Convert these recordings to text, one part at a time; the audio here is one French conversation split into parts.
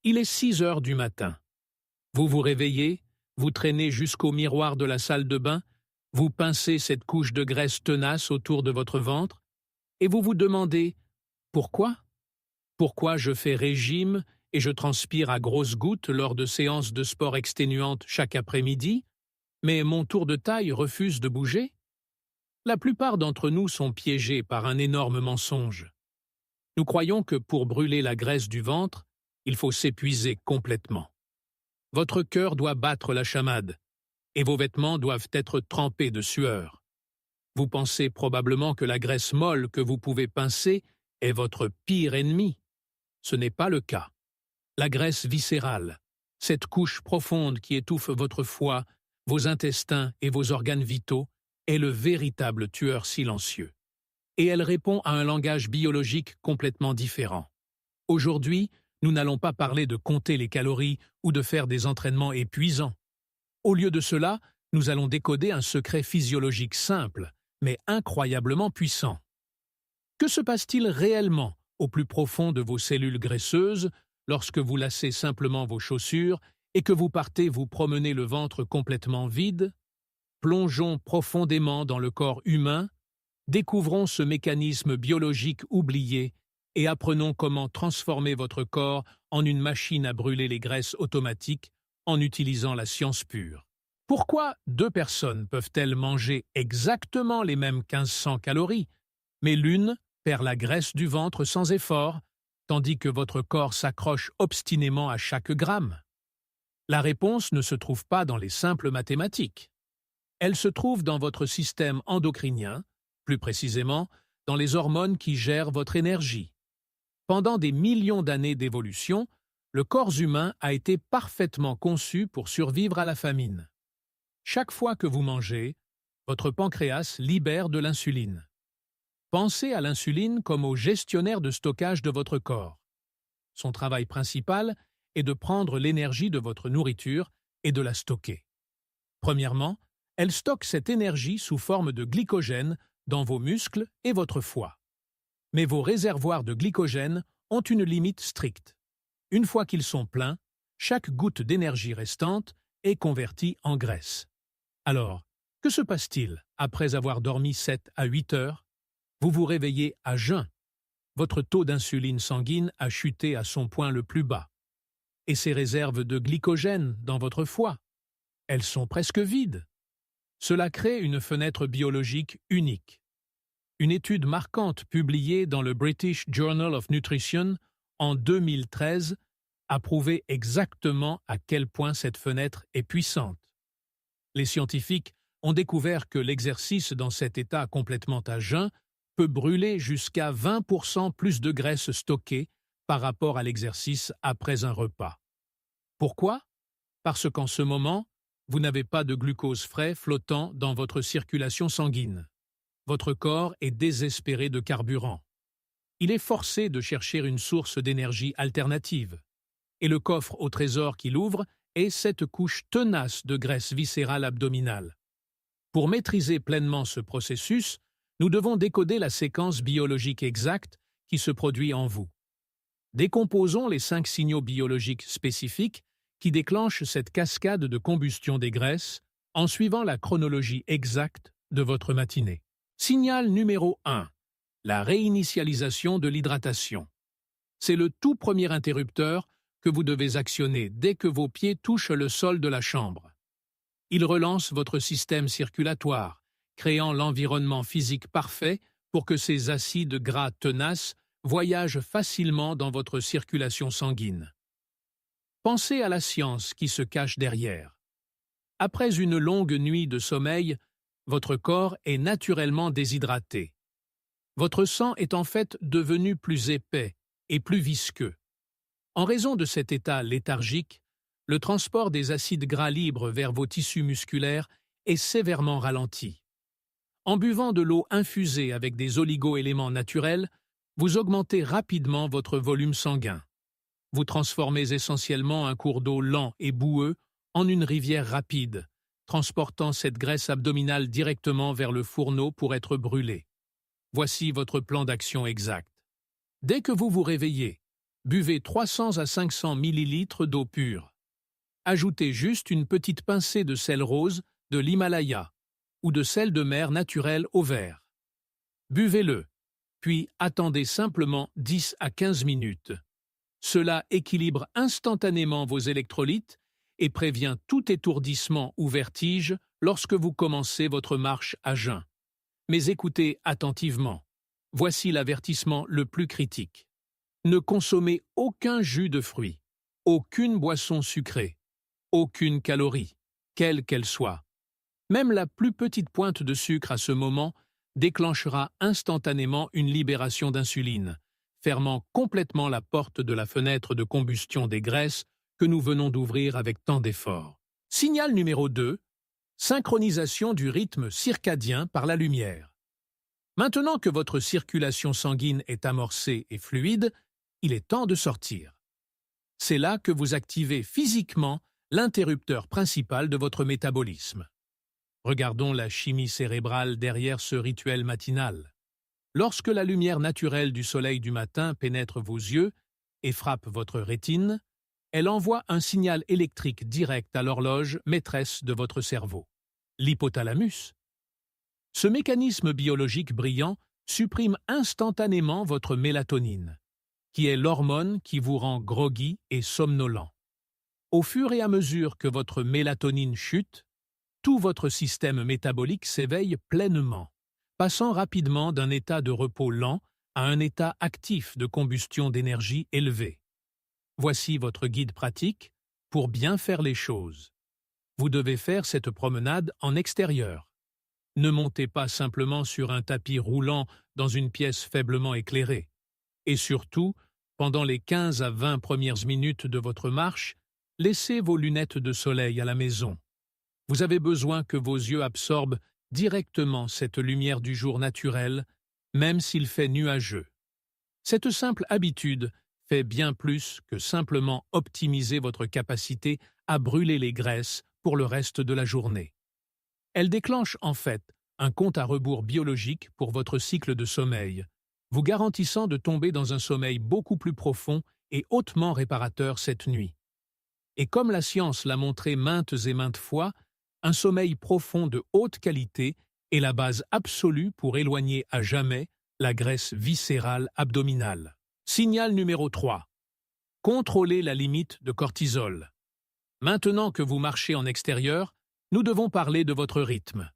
Il est 6 heures du matin. Vous vous réveillez, vous traînez jusqu'au miroir de la salle de bain, vous pincez cette couche de graisse tenace autour de votre ventre, et vous vous demandez « Pourquoi ? Pourquoi je fais régime et je transpire à grosses gouttes lors de séances de sport exténuantes chaque après-midi, mais mon tour de taille refuse de bouger ?» La plupart d'entre nous sont piégés par un énorme mensonge. Nous croyons que pour brûler la graisse du ventre, il faut s'épuiser complètement. Votre cœur doit battre la chamade, et vos vêtements doivent être trempés de sueur. Vous pensez probablement que la graisse molle que vous pouvez pincer est votre pire ennemi. Ce n'est pas le cas. La graisse viscérale, cette couche profonde qui étouffe votre foie, vos intestins et vos organes vitaux, est le véritable tueur silencieux. Et elle répond à un langage biologique complètement différent. Aujourd'hui, nous n'allons pas parler de compter les calories ou de faire des entraînements épuisants. Au lieu de cela, nous allons décoder un secret physiologique simple, mais incroyablement puissant. Que se passe-t-il réellement au plus profond de vos cellules graisseuses lorsque vous lacez simplement vos chaussures et que vous partez vous promener le ventre complètement vide? Plongeons profondément dans le corps humain, découvrons ce mécanisme biologique oublié et apprenons comment transformer votre corps en une machine à brûler les graisses automatiques en utilisant la science pure. Pourquoi deux personnes peuvent-elles manger exactement les mêmes 1500 calories, mais l'une perd la graisse du ventre sans effort, tandis que votre corps s'accroche obstinément à chaque gramme? La réponse ne se trouve pas dans les simples mathématiques. Elle se trouve dans votre système endocrinien, plus précisément dans les hormones qui gèrent votre énergie. Pendant des millions d'années d'évolution, le corps humain a été parfaitement conçu pour survivre à la famine. Chaque fois que vous mangez, votre pancréas libère de l'insuline. Pensez à l'insuline comme au gestionnaire de stockage de votre corps. Son travail principal est de prendre l'énergie de votre nourriture et de la stocker. Premièrement, elle stocke cette énergie sous forme de glycogène dans vos muscles et votre foie. Mais vos réservoirs de glycogène ont une limite stricte. Une fois qu'ils sont pleins, chaque goutte d'énergie restante est convertie en graisse. Alors, que se passe-t-il après avoir dormi 7 à 8 heures? Vous vous réveillez à jeun. Votre taux d'insuline sanguine a chuté à son point le plus bas. Et ces réserves de glycogène dans votre foie, elles sont presque vides. Cela crée une fenêtre biologique unique. Une étude marquante publiée dans le British Journal of Nutrition en 2013 a prouvé exactement à quel point cette fenêtre est puissante. Les scientifiques ont découvert que l'exercice dans cet état complètement à jeun peut brûler jusqu'à 20% plus de graisse stockée par rapport à l'exercice après un repas. Pourquoi? Parce qu'en ce moment, vous n'avez pas de glucose frais flottant dans votre circulation sanguine. Votre corps est désespéré de carburant. Il est forcé de chercher une source d'énergie alternative. Et le coffre au trésor qu'il ouvre est cette couche tenace de graisse viscérale abdominale. Pour maîtriser pleinement ce processus, nous devons décoder la séquence biologique exacte qui se produit en vous. Décomposons les 5 signaux biologiques spécifiques qui déclenchent cette cascade de combustion des graisses en suivant la chronologie exacte de votre matinée. Signal numéro 1. La réinitialisation de l'hydratation. C'est le tout premier interrupteur que vous devez actionner dès que vos pieds touchent le sol de la chambre. Il relance votre système circulatoire, créant l'environnement physique parfait pour que ces acides gras tenaces voyagent facilement dans votre circulation sanguine. Pensez à la science qui se cache derrière. Après une longue nuit de sommeil, votre corps est naturellement déshydraté. Votre sang est en fait devenu plus épais et plus visqueux. En raison de cet état léthargique, le transport des acides gras libres vers vos tissus musculaires est sévèrement ralenti. En buvant de l'eau infusée avec des oligo-éléments naturels, vous augmentez rapidement votre volume sanguin. Vous transformez essentiellement un cours d'eau lent et boueux en une rivière rapide, transportant cette graisse abdominale directement vers le fourneau pour être brûlée. Voici votre plan d'action exact. Dès que vous vous réveillez, Buvez 300 à 500 ml d'eau pure. Ajoutez juste une petite pincée de sel rose de l'Himalaya ou de sel de mer naturel au vert. Buvez-le, puis attendez simplement 10 à 15 minutes. Cela équilibre instantanément vos électrolytes et prévient tout étourdissement ou vertige lorsque vous commencez votre marche à jeun. Mais écoutez attentivement. Voici l'avertissement le plus critique. Ne consommez aucun jus de fruits, aucune boisson sucrée, aucune calorie, quelle qu'elle soit. Même la plus petite pointe de sucre à ce moment déclenchera instantanément une libération d'insuline, fermant complètement la porte de la fenêtre de combustion des graisses que nous venons d'ouvrir avec tant d'efforts. Signal numéro 2. Synchronisation du rythme circadien par la lumière. Maintenant que votre circulation sanguine est amorcée et fluide, il est temps de sortir. C'est là que vous activez physiquement l'interrupteur principal de votre métabolisme. Regardons la chimie cérébrale derrière ce rituel matinal. Lorsque la lumière naturelle du soleil du matin pénètre vos yeux et frappe votre rétine, elle envoie un signal électrique direct à l'horloge maîtresse de votre cerveau, l'hypothalamus. Ce mécanisme biologique brillant supprime instantanément votre mélatonine, qui est l'hormone qui vous rend groggy et somnolent. Au fur et à mesure que votre mélatonine chute, tout votre système métabolique s'éveille pleinement, passant rapidement d'un état de repos lent à un état actif de combustion d'énergie élevée. Voici votre guide pratique pour bien faire les choses. Vous devez faire cette promenade en extérieur. Ne montez pas simplement sur un tapis roulant dans une pièce faiblement éclairée. Et surtout, pendant les 15 à 20 premières minutes de votre marche, laissez vos lunettes de soleil à la maison. Vous avez besoin que vos yeux absorbent directement cette lumière du jour naturel, même s'il fait nuageux. Cette simple habitude fait bien plus que simplement optimiser votre capacité à brûler les graisses pour le reste de la journée. Elle déclenche en fait un compte à rebours biologique pour votre cycle de sommeil, vous garantissant de tomber dans un sommeil beaucoup plus profond et hautement réparateur cette nuit. Et comme la science l'a montré maintes et maintes fois, un sommeil profond de haute qualité est la base absolue pour éloigner à jamais la graisse viscérale abdominale. Signal numéro 3. Contrôlez la limite de cortisol. Maintenant que vous marchez en extérieur, nous devons parler de votre rythme.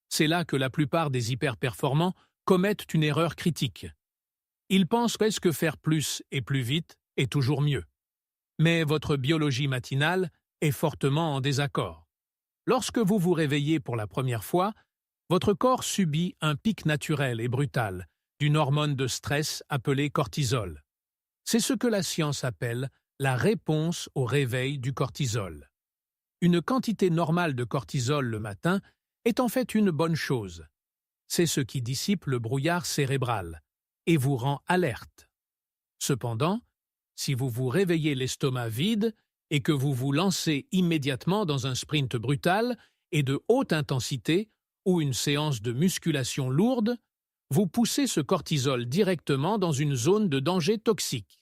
C'est là que la plupart des hyperperformants commettent une erreur critique. Ils pensent presque faire plus et plus vite est toujours mieux. Mais votre biologie matinale est fortement en désaccord. Lorsque vous vous réveillez pour la première fois, votre corps subit un pic naturel et brutal d'une hormone de stress appelée cortisol. C'est ce que la science appelle la réponse au réveil du cortisol. Une quantité normale de cortisol le matin est en fait une bonne chose. C'est ce qui dissipe le brouillard cérébral et vous rend alerte. Cependant, si vous vous réveillez l'estomac vide et que vous vous lancez immédiatement dans un sprint brutal et de haute intensité ou une séance de musculation lourde, vous poussez ce cortisol directement dans une zone de danger toxique.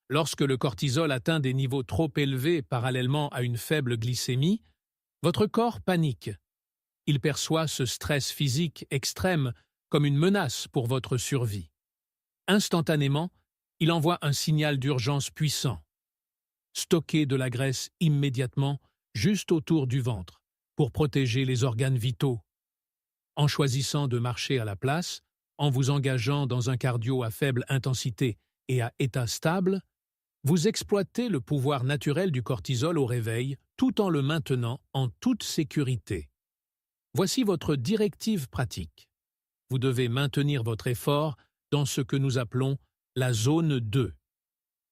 Lorsque le cortisol atteint des niveaux trop élevés parallèlement à une faible glycémie, votre corps panique. Il perçoit ce stress physique extrême comme une menace pour votre survie. Instantanément, il envoie un signal d'urgence puissant. Stockez de la graisse immédiatement juste autour du ventre pour protéger les organes vitaux. En choisissant de marcher à la place, en vous engageant dans un cardio à faible intensité et à état stable, vous exploitez le pouvoir naturel du cortisol au réveil tout en le maintenant en toute sécurité. Voici votre directive pratique. Vous devez maintenir votre effort dans ce que nous appelons la zone 2.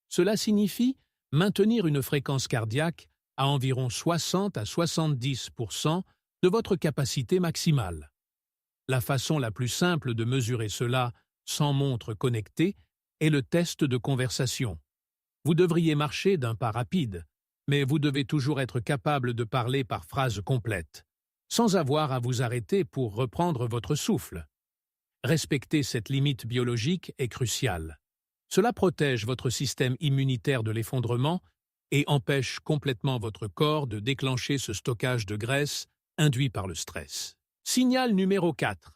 Cela signifie maintenir une fréquence cardiaque à environ 60 à 70% de votre capacité maximale. La façon la plus simple de mesurer cela sans montre connectée est le test de conversation. Vous devriez marcher d'un pas rapide, mais vous devez toujours être capable de parler par phrases complètes, sans avoir à vous arrêter pour reprendre votre souffle. Respecter cette limite biologique est crucial. Cela protège votre système immunitaire de l'effondrement et empêche complètement votre corps de déclencher ce stockage de graisse induit par le stress. Signal numéro 4.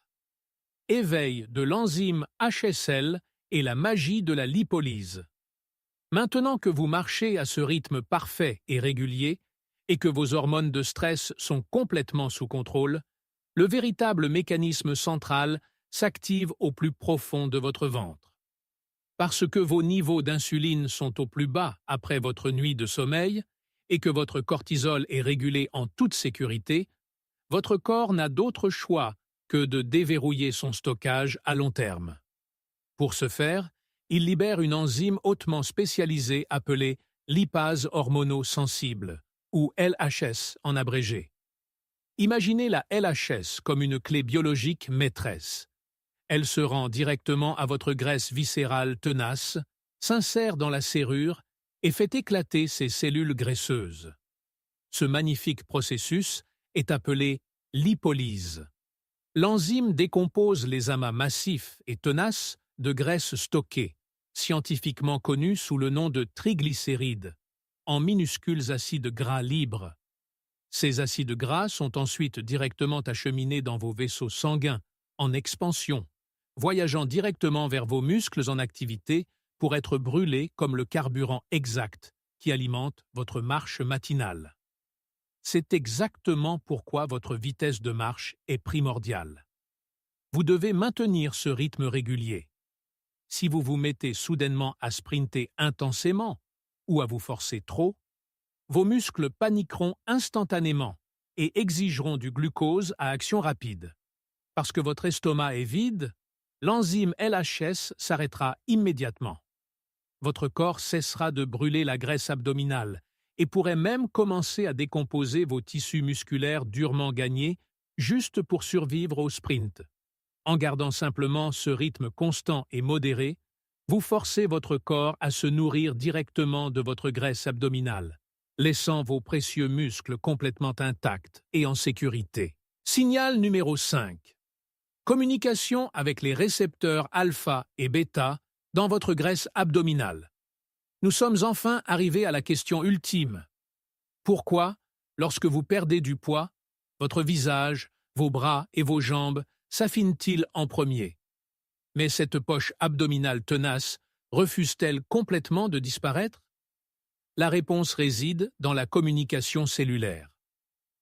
Éveil de l'enzyme HSL et la magie de la lipolyse. Maintenant que vous marchez à ce rythme parfait et régulier, et que vos hormones de stress sont complètement sous contrôle, le véritable mécanisme central s'active au plus profond de votre ventre. Parce que vos niveaux d'insuline sont au plus bas après votre nuit de sommeil et que votre cortisol est régulé en toute sécurité, votre corps n'a d'autre choix que de déverrouiller son stockage à long terme. Pour ce faire, il libère une enzyme hautement spécialisée appelée lipase hormonosensible, ou LHS en abrégé. Imaginez la LHS comme une clé biologique maîtresse. Elle se rend directement à votre graisse viscérale tenace, s'insère dans la serrure et fait éclater ces cellules graisseuses. Ce magnifique processus est appelé lipolyse. L'enzyme décompose les amas massifs et tenaces de graisse stockée, scientifiquement connus sous le nom de triglycérides, en minuscules acides gras libres. Ces acides gras sont ensuite directement acheminés dans vos vaisseaux sanguins, en expansion, voyageant directement vers vos muscles en activité pour être brûlés comme le carburant exact qui alimente votre marche matinale. C'est exactement pourquoi votre vitesse de marche est primordiale. Vous devez maintenir ce rythme régulier. Si vous vous mettez soudainement à sprinter intensément ou à vous forcer trop, vos muscles paniqueront instantanément et exigeront du glucose à action rapide. Parce que votre estomac est vide, l'enzyme LHS s'arrêtera immédiatement. Votre corps cessera de brûler la graisse abdominale et pourrait même commencer à décomposer vos tissus musculaires durement gagnés juste pour survivre au sprint. En gardant simplement ce rythme constant et modéré, vous forcez votre corps à se nourrir directement de votre graisse abdominale, laissant vos précieux muscles complètement intacts et en sécurité. Signal numéro 5. Communication avec les récepteurs alpha et bêta dans votre graisse abdominale. Nous sommes enfin arrivés à la question ultime. Pourquoi, lorsque vous perdez du poids, votre visage, vos bras et vos jambes s'affinent-ils en premier? Mais cette poche abdominale tenace refuse-t-elle complètement de disparaître? La réponse réside dans la communication cellulaire.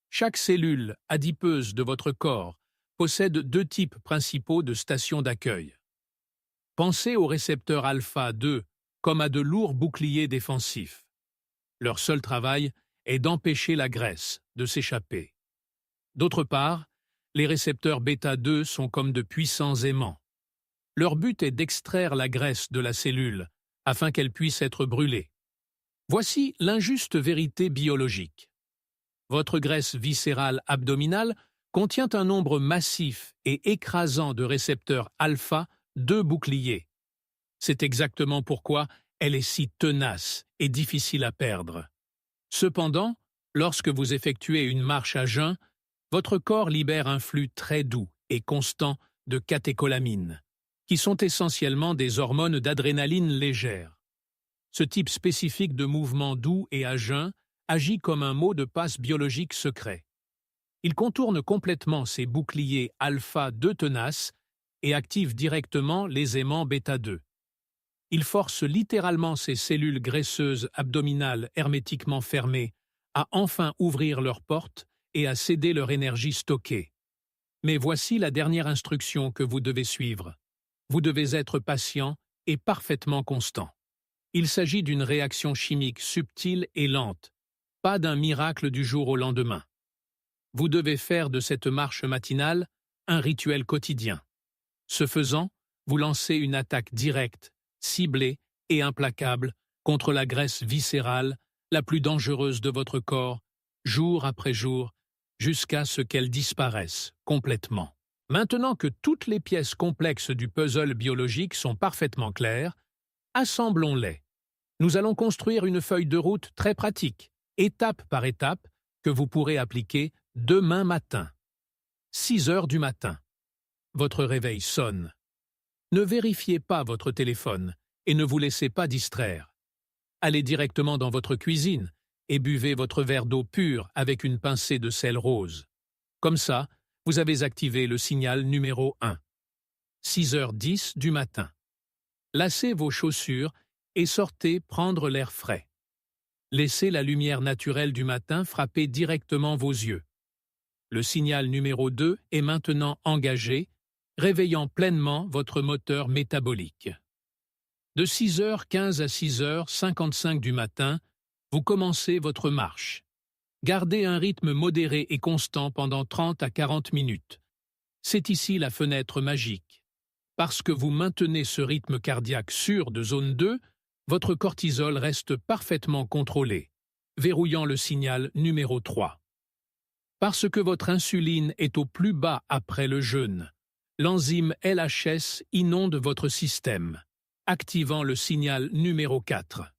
Chaque cellule adipeuse de votre corps possède deux types principaux de stations d'accueil. Pensez aux récepteurs alpha-2 comme à de lourds boucliers défensifs. Leur seul travail est d'empêcher la graisse de s'échapper. D'autre part, les récepteurs bêta-2 sont comme de puissants aimants. Leur but est d'extraire la graisse de la cellule afin qu'elle puisse être brûlée. Voici l'injuste vérité biologique. Votre graisse viscérale abdominale contient un nombre massif et écrasant de récepteurs alpha, deux boucliers. C'est exactement pourquoi elle est si tenace et difficile à perdre. Cependant, lorsque vous effectuez une marche à jeun, votre corps libère un flux très doux et constant de catécholamines, qui sont essentiellement des hormones d'adrénaline légère. Ce type spécifique de mouvement doux et à jeun agit comme un mot de passe biologique secret. Il contourne complètement ces boucliers alpha-2 tenaces et active directement les aimants bêta-2. Il force littéralement ces cellules graisseuses abdominales hermétiquement fermées à enfin ouvrir leurs portes et à céder leur énergie stockée. Mais voici la dernière instruction que vous devez suivre. Vous devez être patient et parfaitement constant. Il s'agit d'une réaction chimique subtile et lente, pas d'un miracle du jour au lendemain. Vous devez faire de cette marche matinale un rituel quotidien. Ce faisant, vous lancez une attaque directe, ciblée et implacable contre la graisse viscérale, la plus dangereuse de votre corps, jour après jour, jusqu'à ce qu'elle disparaisse complètement. Maintenant que toutes les pièces complexes du puzzle biologique sont parfaitement claires, assemblons-les. Nous allons construire une feuille de route très pratique, étape par étape, que vous pourrez appliquer demain matin. 6 heures du matin. Votre réveil sonne. Ne vérifiez pas votre téléphone Et ne vous laissez pas distraire. Allez directement dans votre cuisine et buvez votre verre d'eau pure avec une pincée de sel rose. Comme ça, vous avez activé le signal numéro 1. 6h10 du matin. Lacez vos chaussures et sortez prendre l'air frais. Laissez la lumière naturelle du matin frapper directement vos yeux. Le signal numéro 2 est maintenant engagé, réveillant pleinement votre moteur métabolique. De 6h15 à 6h55 du matin, vous commencez votre marche. Gardez un rythme modéré et constant pendant 30 à 40 minutes. C'est ici la fenêtre magique. Parce que vous maintenez ce rythme cardiaque sûr de zone 2, votre cortisol reste parfaitement contrôlé, verrouillant le signal numéro 3. Parce que votre insuline est au plus bas après le jeûne, l'enzyme LHS inonde votre système, activant le signal numéro 4.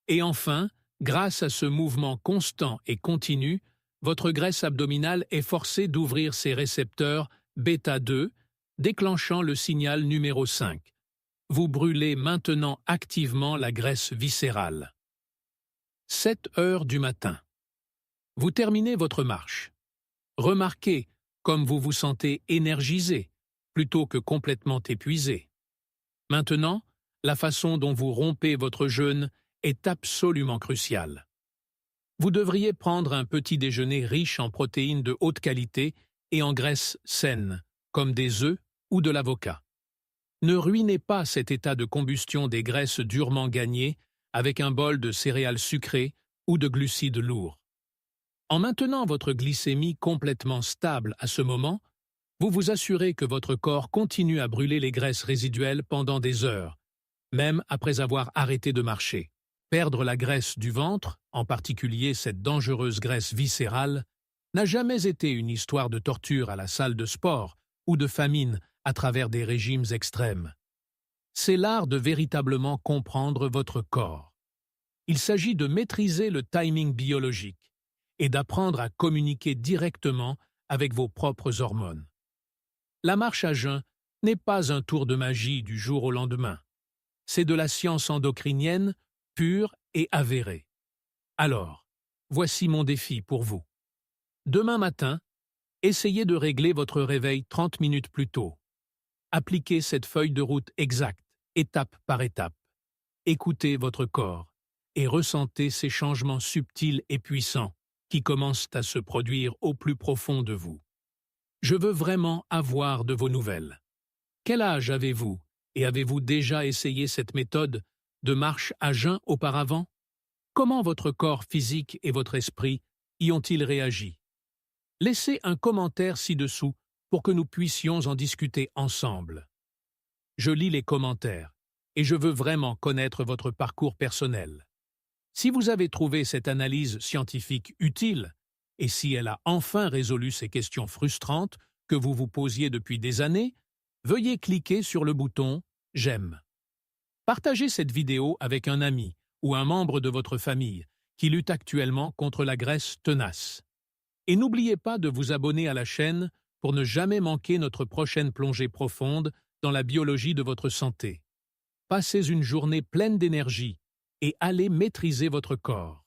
Et enfin, grâce à ce mouvement constant et continu, votre graisse abdominale est forcée d'ouvrir ses récepteurs bêta 2, déclenchant le signal numéro 5. Vous brûlez maintenant activement la graisse viscérale. 7 heures du matin. Vous terminez votre marche. Remarquez comme vous vous sentez énergisé, plutôt que complètement épuisé. Maintenant, la façon dont vous rompez votre jeûne est absolument cruciale. Vous devriez prendre un petit déjeuner riche en protéines de haute qualité et en graisses saines, comme des œufs ou de l'avocat. Ne ruinez pas cet état de combustion des graisses durement gagnées avec un bol de céréales sucrées ou de glucides lourds. En maintenant votre glycémie complètement stable à ce moment, vous vous assurez que votre corps continue à brûler les graisses résiduelles pendant des heures, même après avoir arrêté de marcher. Perdre la graisse du ventre, en particulier cette dangereuse graisse viscérale, n'a jamais été une histoire de torture à la salle de sport ou de famine à travers des régimes extrêmes. C'est l'art de véritablement comprendre votre corps. Il s'agit de maîtriser le timing biologique et d'apprendre à communiquer directement avec vos propres hormones. La marche à jeun n'est pas un tour de magie du jour au lendemain. C'est de la science endocrinienne pure et avérée. Alors, voici mon défi pour vous. Demain matin, essayez de régler votre réveil 30 minutes plus tôt. Appliquez cette feuille de route exacte, étape par étape. Écoutez votre corps et ressentez ces changements subtils et puissants qui commencent à se produire au plus profond de vous. Je veux vraiment avoir de vos nouvelles. Quel âge avez-vous et avez-vous déjà essayé cette méthode de marche à jeun auparavant? Comment votre corps physique et votre esprit y ont-ils réagi? Laissez un commentaire ci-dessous pour que nous puissions en discuter ensemble. Je lis les commentaires et je veux vraiment connaître votre parcours personnel. Si vous avez trouvé cette analyse scientifique utile, et si elle a enfin résolu ces questions frustrantes que vous vous posiez depuis des années, veuillez cliquer sur le bouton « J'aime ». Partagez cette vidéo avec un ami ou un membre de votre famille qui lutte actuellement contre la graisse tenace. Et n'oubliez pas de vous abonner à la chaîne pour ne jamais manquer notre prochaine plongée profonde dans la biologie de votre santé. Passez une journée pleine d'énergie et allez maîtriser votre corps.